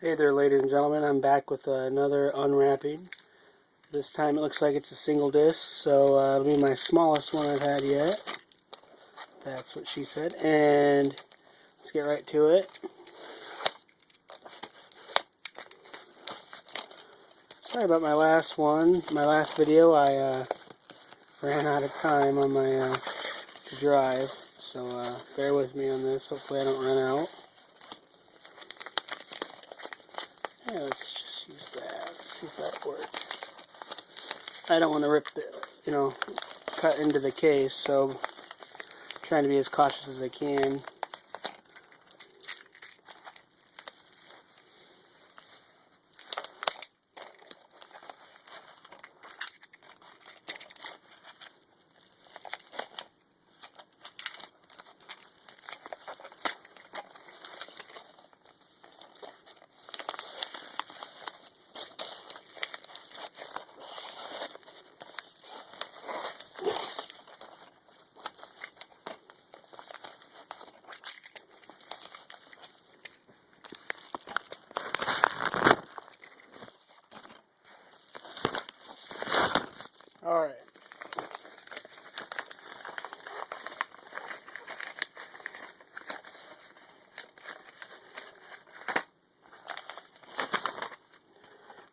Hey there, ladies and gentlemen. I'm back with another unwrapping. This time it looks like it's a single disc, so it'll be my smallest one I've had yet. That's what she said. And let's get right to it. Sorry about my last one. My last video, I ran out of time on my drive, so bear with me on this. Hopefully I don't run out. Yeah, let's just use that. Let's see if that works. I don't want to rip the, cut into the case, so I'm trying to be as cautious as I can. Alright.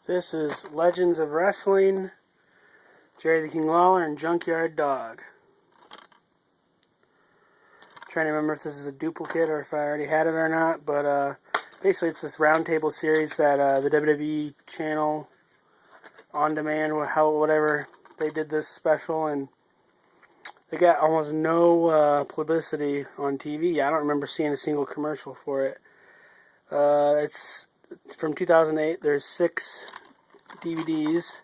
This is Legends of Wrestling, Jerry the King Lawler, and Junkyard Dog. I'm trying to remember if this is a duplicate or if I already had it or not, but basically it's this roundtable series that the WWE channel, on demand, whatever, they did this special, and they got almost no publicity on TV. I don't remember seeing a single commercial for it. It's from 2008. There's 6 DVDs.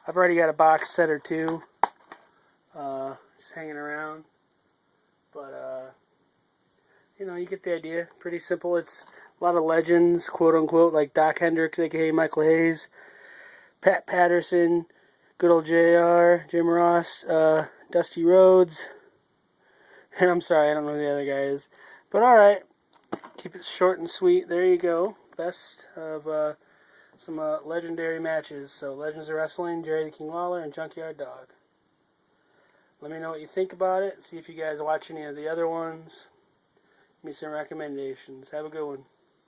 I've already got a box set or 2 just hanging around, but you get the idea. Pretty simple. It's a lot of legends, quote unquote, like Doc Hendricks, aka Michael Hayes, Pat Patterson, good old JR, Jim Ross, Dusty Rhodes, and I'm sorry, I don't know who the other guy is, but alright, keep it short and sweet. There you go. Best of some legendary matches. So Legends of Wrestling, Jerry the King Lawler, and Junkyard Dog. Let me know what you think about it. See if you guys watch any of the other ones. Give me some recommendations. Have a good one.